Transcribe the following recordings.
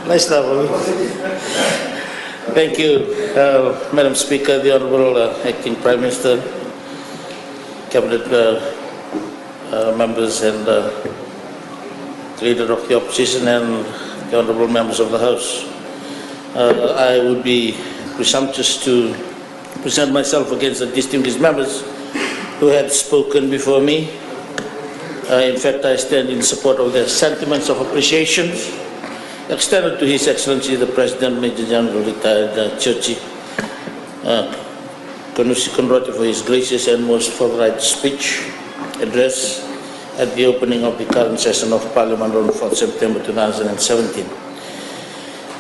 Nice level. Thank you, Madam Speaker, the Honourable Acting Prime Minister, Cabinet members and Leader of the Opposition and the Honourable Members of the House. I would be presumptuous to present myself against the distinguished members who had spoken before me. In fact, I stand in support of their sentiments of appreciation extended to His Excellency the President, Major General retired Churchy Kanusi Conrote for his gracious and most forthright speech address at the opening of the current session of Parliament on 4th September 2017.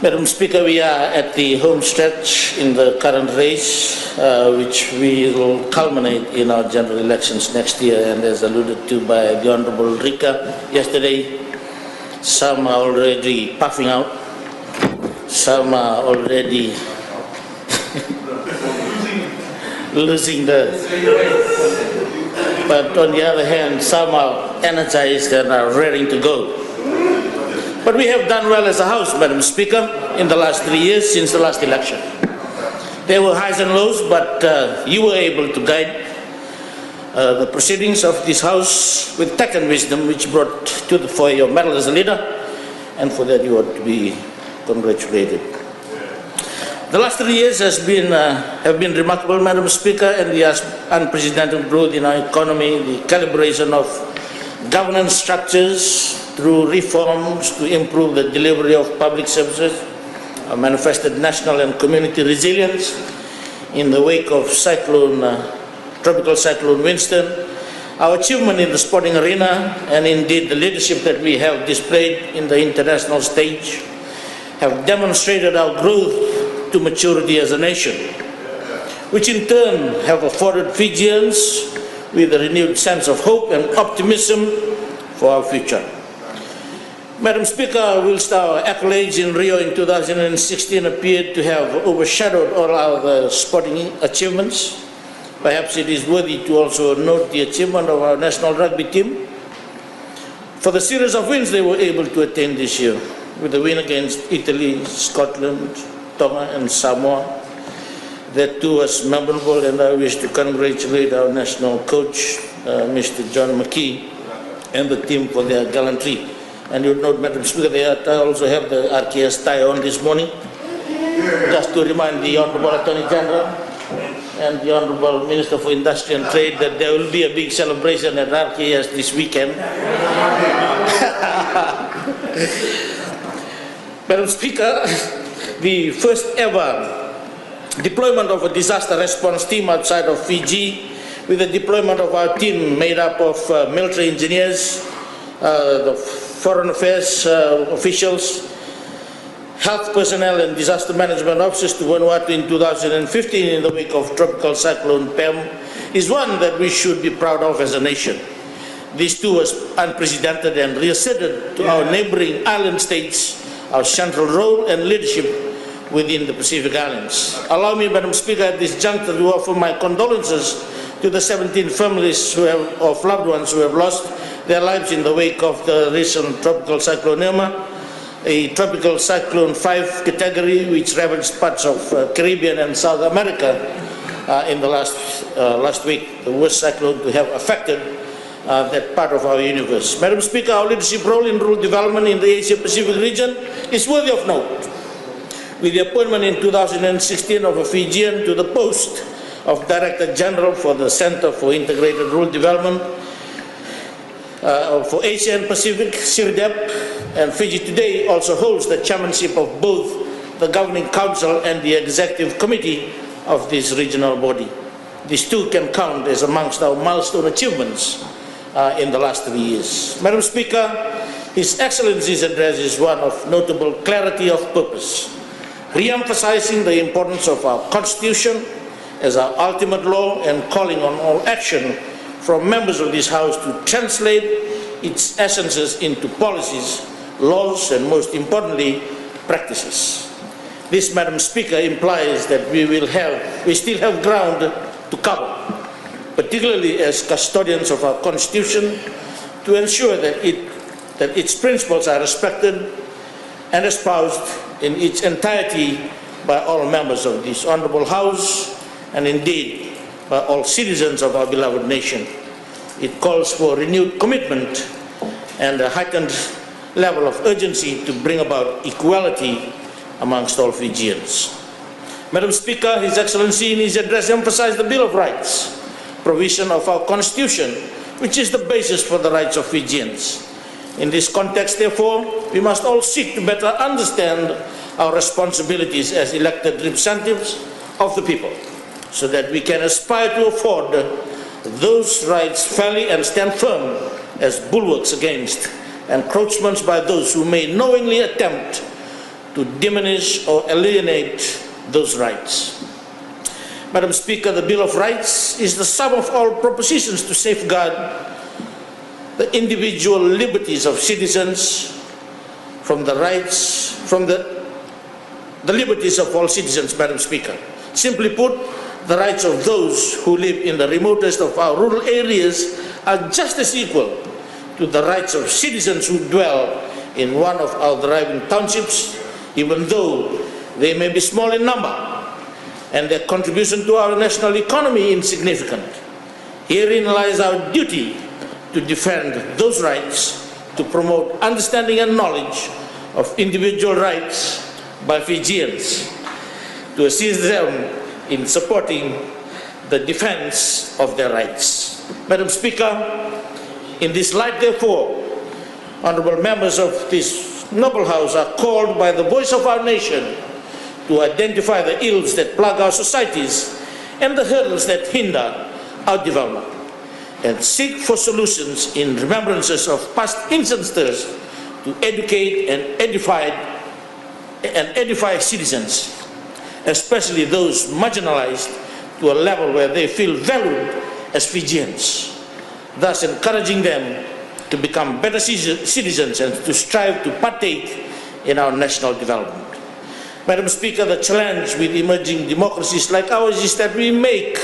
Madam Speaker, we are at the home stretch in the current race, which we will culminate in our general elections next year, and as alluded to by the Honourable Rika yesterday, some are already puffing out, some are already losing but on the other hand, some are energized and are raring to go. But we have done well as a House, Madam Speaker, in the last 3 years since the last election. There were highs and lows, but you were able to guide the proceedings of this House with tact and wisdom, which brought to the fore your medal as a leader, and for that you ought to be congratulated. The last 3 years have been remarkable, Madam Speaker, and the unprecedented growth in our economy, the calibration of governance structures through reforms to improve the delivery of public services, manifested national and community resilience in the wake of Tropical Cyclone Winston, our achievement in the sporting arena, and indeed the leadership that we have displayed in the international stage, have demonstrated our growth to maturity as a nation, which in turn have afforded Fijians with a renewed sense of hope and optimism for our future. Madam Speaker, whilst our accolades in Rio in 2016 appeared to have overshadowed all our sporting achievements, perhaps it is worthy to also note the achievement of our national rugby team for the series of wins they were able to attain this year, with the win against Italy, Scotland, Tonga and Samoa. That too was memorable, and I wish to congratulate our national coach, Mr. John McKee, and the team for their gallantry. And you note, Madam Speaker, they also have the RKS tie on this morning, just to remind the Honourable Attorney General and the Honourable Minister for Industry and Trade that there will be a big celebration at RKS this weekend. Madam Speaker, the first ever deployment of a disaster response team outside of Fiji, with the deployment of our team made up of military engineers, the foreign affairs officials, health personnel and disaster management officers to Vanuatu in 2015 in the wake of Tropical Cyclone Pam, is one that we should be proud of as a nation. This too was unprecedented and reasserted to our neighboring island states our central role and leadership within the Pacific Islands. Allow me, Madam Speaker, at this juncture to offer my condolences to the 17 families of loved ones who have lost their lives in the wake of the recent Tropical Cyclone Irma, a Tropical Cyclone 5 category which ravaged parts of Caribbean and South America in the last week, the worst cyclone to have affected that part of our universe. Madam Speaker, our leadership role in rural development in the Asia-Pacific region is worthy of note. With the appointment in 2016 of a Fijian to the post of Director General for the Center for Integrated Rural Development for Asia and Pacific, CIRDEP, and Fiji today also holds the chairmanship of both the Governing Council and the Executive Committee of this regional body. These two can count as amongst our milestone achievements in the last 3 years. Madam Speaker, His Excellency's address is one of notable clarity of purpose, re-emphasizing the importance of our Constitution as our ultimate law and calling on all action from members of this House to translate its essences into policies, laws, and most importantly, practices. This, Madam Speaker, implies that we still have ground to cover, particularly as custodians of our Constitution, to ensure that its principles are respected, and espoused in its entirety by all members of this Honorable House and indeed by all citizens of our beloved nation. It calls for renewed commitment and a heightened level of urgency to bring about equality amongst all Fijians. Madam Speaker, His Excellency in his address emphasized the Bill of Rights, provision of our Constitution, which is the basis for the rights of Fijians. In this context, therefore, we must all seek to better understand our responsibilities as elected representatives of the people, so that we can aspire to afford those rights fairly and stand firm as bulwarks against encroachments by those who may knowingly attempt to diminish or alienate those rights. Madam Speaker, the Bill of Rights is the sum of all propositions to safeguard the individual liberties of citizens from the liberties of all citizens, Madam Speaker. Simply put, the rights of those who live in the remotest of our rural areas are just as equal to the rights of citizens who dwell in one of our thriving townships, even though they may be small in number and their contribution to our national economy insignificant. Herein lies our duty to defend those rights, to promote understanding and knowledge of individual rights by Fijians, to assist them in supporting the defense of their rights. Madam Speaker, in this light, therefore, honorable members of this noble House are called by the voice of our nation to identify the ills that plague our societies and the hurdles that hinder our development, and seek for solutions in remembrances of past instances to educate and edify citizens, especially those marginalized, to a level where they feel valued as Fijians, thus encouraging them to become better citizens and to strive to partake in our national development. Madam Speaker, the challenge with emerging democracies like ours is that we make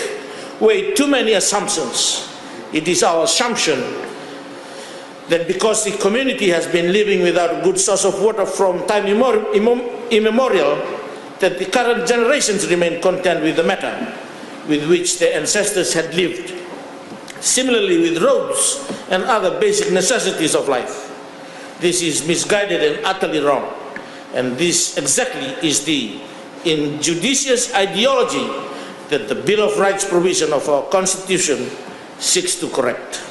way too many assumptions. It is our assumption that because the community has been living without a good source of water from time immemorial, that the current generations remain content with the matter with which their ancestors had lived. Similarly with roads and other basic necessities of life. This is misguided and utterly wrong. And this exactly is the injudicious ideology that the Bill of Rights provision of our Constitution seeks to correct.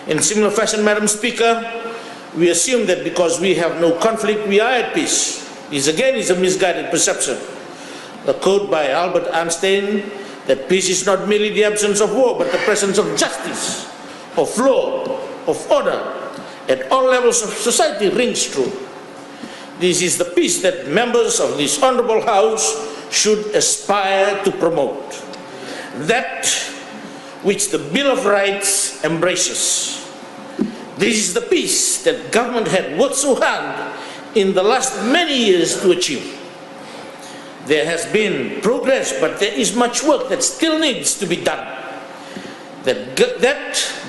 In similar fashion, Madam Speaker, we assume that because we have no conflict, we are at peace. This again is a misguided perception. The quote by Albert Einstein, that peace is not merely the absence of war, but the presence of justice, of law, of order, at all levels of society, rings true. This is the peace that members of this honorable House should aspire to promote. That which the Bill of Rights embraces. This is the peace that government had worked so hard in the last many years to achieve. There has been progress, but there is much work that still needs to be done. That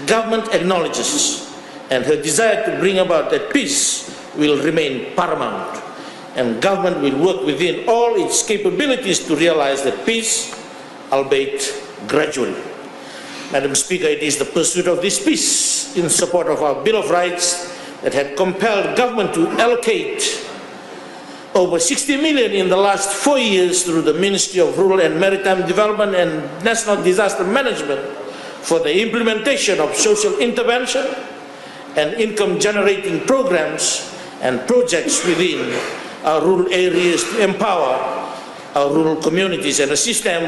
government acknowledges, and her desire to bring about that peace will remain paramount, and government will work within all its capabilities to realize that peace, albeit gradually. Madam Speaker, it is the pursuit of this peace in support of our Bill of Rights that had compelled government to allocate over 60 million in the last 4 years through the Ministry of Rural and Maritime Development and National Disaster Management for the implementation of social intervention and income-generating programs and projects within our rural areas to empower our rural communities and assist them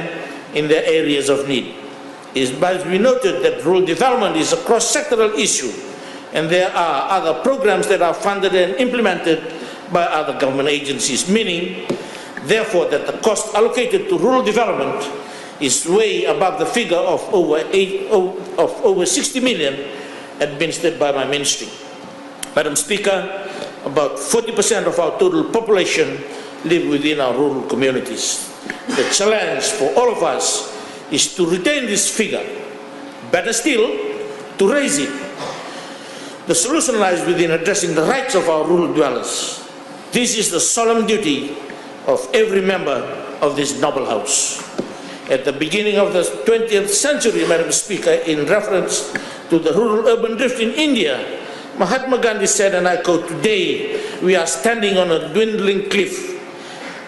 in their areas of need. It must be noted that rural development is a cross-sectoral issue, and there are other programs that are funded and implemented by other government agencies, meaning, therefore, that the cost allocated to rural development is way above the figure of over 60 million administered by my ministry. Madam Speaker, about 40% of our total population live within our rural communities. The challenge for all of us is to retain this figure, better still, to raise it. The solution lies within addressing the rights of our rural dwellers. This is the solemn duty of every member of this noble house. At the beginning of the 20th century, Madam Speaker, in reference to the rural-urban drift in India, Mahatma Gandhi said, and I quote, "Today we are standing on a dwindling cliff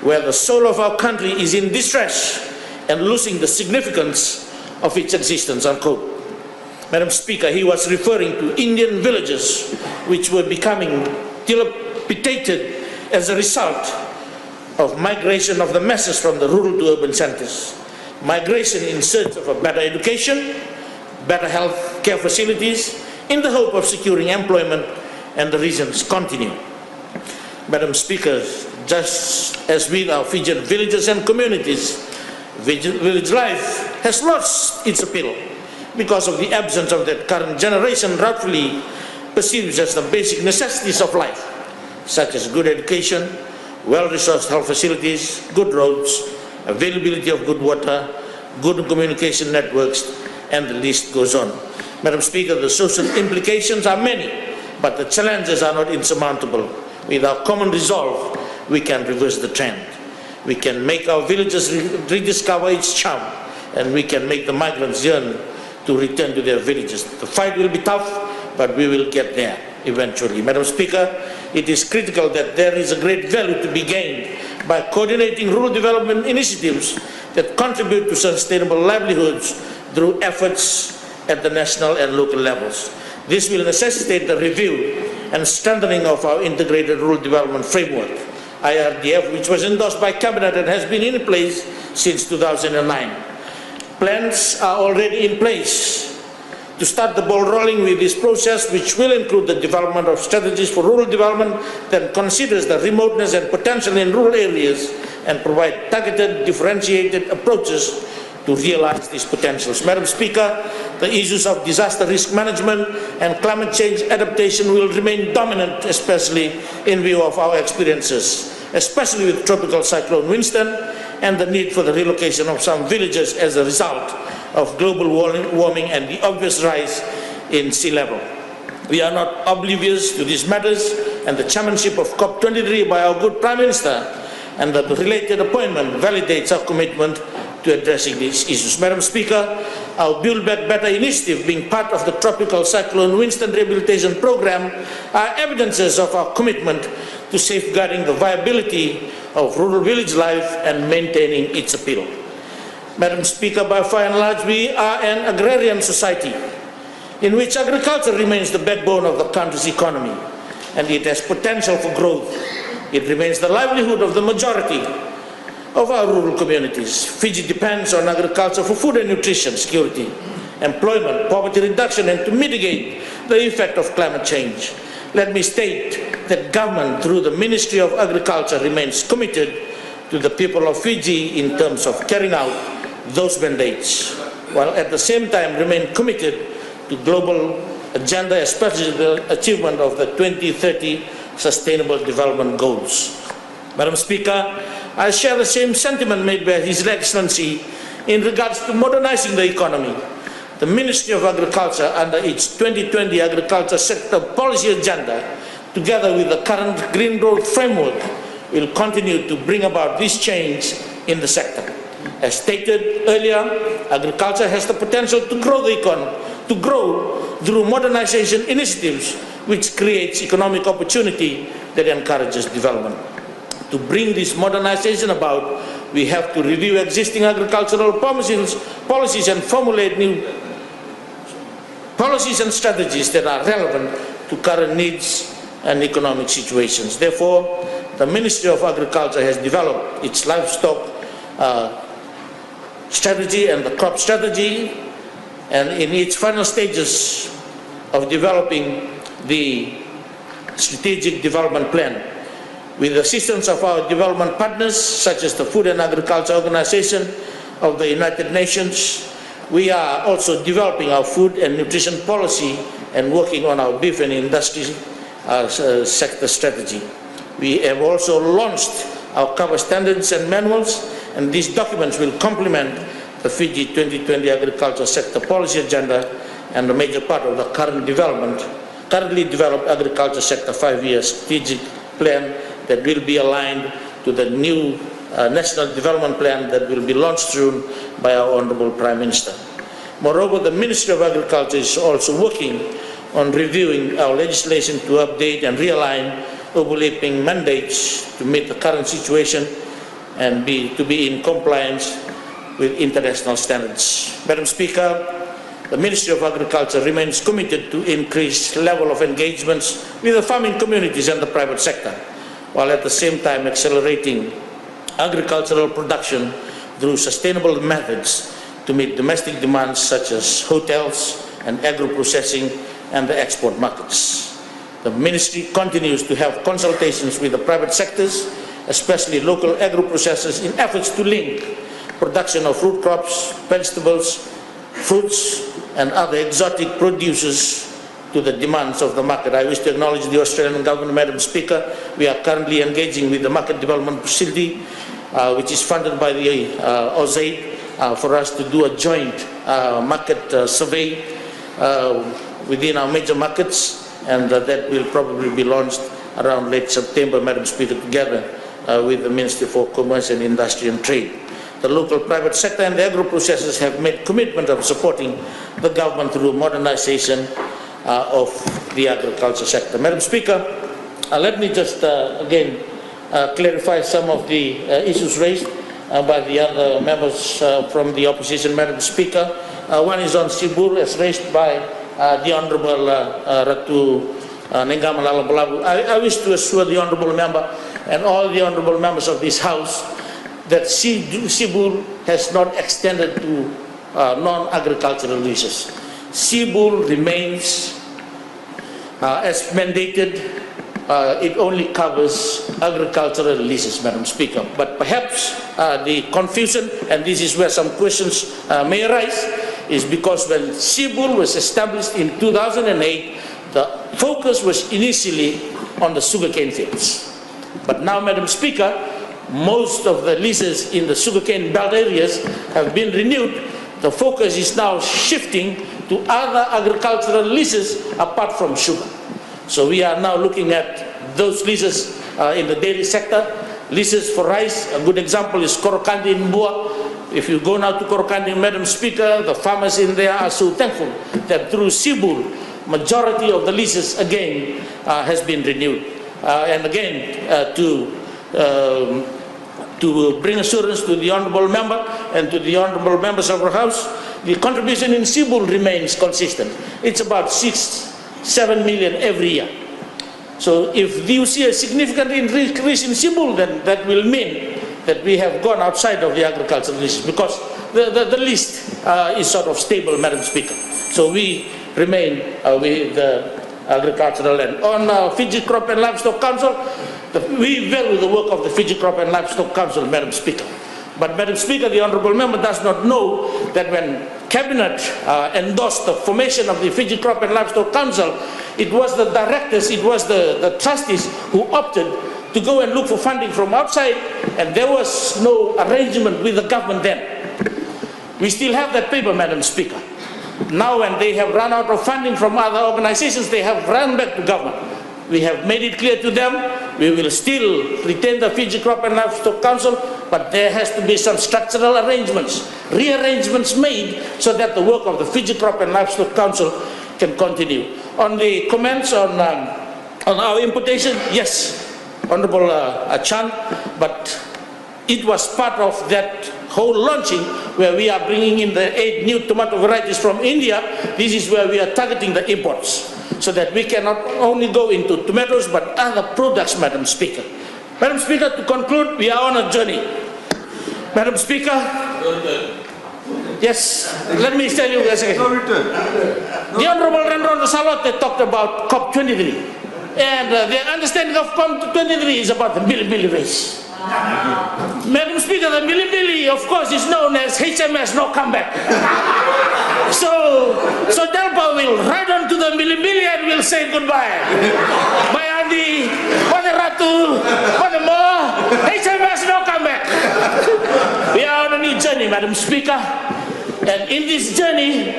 where the soul of our country is in distress and losing the significance of its existence," unquote. Madam Speaker, he was referring to Indian villages which were becoming dilapidated as a result of migration of the masses from the rural to urban centers. Migration in search of a better education, better health care facilities, in the hope of securing employment, and the reasons continue. Madam Speaker, just as with our Fijian villages and communities, village life has lost its appeal because of the absence of that current generation rightfully perceives as the basic necessities of life, such as good education, well-resourced health facilities, good roads, availability of good water, good communication networks, and the list goes on. Madam Speaker, the social implications are many, but the challenges are not insurmountable. With our common resolve, we can reverse the trend. We can make our villages rediscover its charm, and we can make the migrants yearn to return to their villages. The fight will be tough, but we will get there eventually. Madam Speaker, it is critical that there is a great value to be gained by coordinating rural development initiatives that contribute to sustainable livelihoods through efforts at the national and local levels. This will necessitate the review and strengthening of our integrated rural development framework, IRDF, which was endorsed by Cabinet and has been in place since 2009. Plans are already in place to start the ball rolling with this process, which will include the development of strategies for rural development that considers the remoteness and potential in rural areas and provide targeted, differentiated approaches to realize these potentials. Madam Speaker, the issues of disaster risk management and climate change adaptation will remain dominant, especially in view of our experiences, especially with Tropical Cyclone Winston and the need for the relocation of some villages as a result of global warming and the obvious rise in sea level. We are not oblivious to these matters, and the chairmanship of COP23 by our good Prime Minister and the related appointment validates our commitment to addressing these issues. Madam Speaker, our Build Back Better initiative, being part of the Tropical Cyclone Winston Rehabilitation Program, are evidences of our commitment to safeguarding the viability of rural village life and maintaining its appeal. Madam Speaker, by far and large, we are an agrarian society in which agriculture remains the backbone of the country's economy, and it has potential for growth. It remains the livelihood of the majority of our rural communities. Fiji depends on agriculture for food and nutrition security, employment, poverty reduction, and to mitigate the effect of climate change. Let me state that government, through the Ministry of Agriculture, remains committed to the people of Fiji in terms of carrying out those mandates, while at the same time remain committed to global agenda, especially the achievement of the 2030 Sustainable Development Goals. Madam Speaker, I share the same sentiment made by His Excellency in regards to modernizing the economy. The Ministry of Agriculture, under its 2020 Agriculture Sector Policy Agenda, together with the current Green Growth Framework, will continue to bring about this change in the sector. As stated earlier, agriculture has the potential to grow the economy, to grow through modernization initiatives, which creates economic opportunity that encourages development. To bring this modernization about, we have to review existing agricultural policies and formulate new policies and strategies that are relevant to current needs and economic situations. Therefore, the Ministry of Agriculture has developed its livestock strategy and the crop strategy, and in its final stages of developing the strategic development plan. With the assistance of our development partners, such as the Food and Agriculture Organization of the United Nations, we are also developing our food and nutrition policy and working on our beef and industry sector strategy. We have also launched our cover standards and manuals, and these documents will complement the Fiji 2020 Agriculture Sector Policy Agenda and a major part of the currently developed Agriculture Sector 5-year strategic plan that will be aligned to the new National Development Plan that will be launched soon by our Honourable Prime Minister. Moreover, the Ministry of Agriculture is also working on reviewing our legislation to update and realign overlapping mandates to meet the current situation and to be in compliance with international standards. Madam Speaker, the Ministry of Agriculture remains committed to increased level of engagements with the farming communities and the private sector, while at the same time accelerating agricultural production through sustainable methods to meet domestic demands such as hotels and agro-processing and the export markets. The Ministry continues to have consultations with the private sectors, especially local agro-processors, in efforts to link production of root crops, vegetables, fruits, and other exotic producers to the demands of the market. I wish to acknowledge the Australian government, Madam Speaker. We are currently engaging with the Market Development Facility, which is funded by the AusAid, for us to do a joint market survey within our major markets, and that will probably be launched around late September, Madam Speaker, together with the Ministry for Commerce and Industry and Trade. The local private sector and the agro-processors have made commitment of supporting the government through modernization of the agriculture sector. Madam Speaker, let me just again clarify some of the issues raised by the other members from the opposition, Madam Speaker. One is on Sibul, as raised by the Honourable Ratu Nengama Lalambalabu. I wish to assure the Honourable Member and all the Honourable Members of this House that Sibul has not extended to non-agricultural leases. Sibul remains as mandated. It only covers agricultural leases, Madam Speaker. But perhaps the confusion, and this is where some questions may arise, is because when Sibul was established in 2008, the focus was initially on the sugarcane fields. But now, Madam Speaker, most of the leases in the sugarcane belt areas have been renewed. The focus is now shifting to other agricultural leases apart from sugar. So we are now looking at those leases in the dairy sector, leases for rice. A good example is Korokandi in Bua. If you go now to Korokandi, Madam Speaker, the farmers in there are so thankful that through Sibul, majority of the leases again has been renewed. And again, to bring assurance to the Honourable Member and to the Honourable Members of our House, the contribution in Sibul remains consistent. It's about 6-7 million every year. So if you see a significant increase in Sibul, then that will mean that we have gone outside of the agricultural list, because the list is sort of stable, Madam Speaker. So we remain with the agricultural land. On Fiji Crop and Livestock Council, we value the work of the Fiji Crop and Livestock Council, Madam Speaker. But Madam Speaker, the Honourable Member does not know that when Cabinet endorsed the formation of the Fiji Crop and Livestock Council, it was the directors, it was the trustees who opted to go and look for funding from outside, and there was no arrangement with the government then. We still have that paper, Madam Speaker. Now when they have run out of funding from other organizations, they have run back to government. We have made it clear to them, we will still retain the Fiji Crop and Livestock Council, but there has to be some structural arrangements, rearrangements made so that the work of the Fiji Crop and Livestock Council can continue. On the comments on our importation, yes, Honourable Chan, but it was part of that whole launching where we are bringing in the 8 new tomato varieties from India. This is where we are targeting the imports, so that we can not only go into tomatoes but other products, Madam Speaker. Madam Speaker, to conclude, we are on a journey. Madam Speaker, yes, let me tell you guys again. The Honourable Rendron Salote talked about COP23, and the understanding of COP23 is about the Bilibili race. Madam Speaker, the Bilibili, of course, is known as HMS No Comeback. So Delpa will ride on to the Bilibili and will say goodbye. Bye Andi, Pada Ratu, Pada Mo, HMS No Comeback. We are on a new journey, Madam Speaker. And in this journey,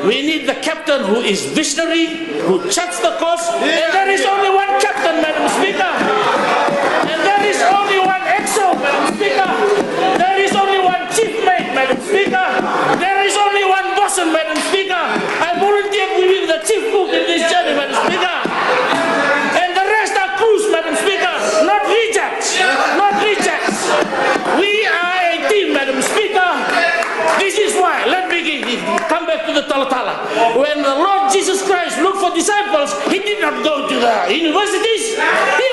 we need the captain who is visionary, who charts the course. And there is only one captain, Madam Speaker. Jesus Christ looked for disciples, he did not go to the universities. He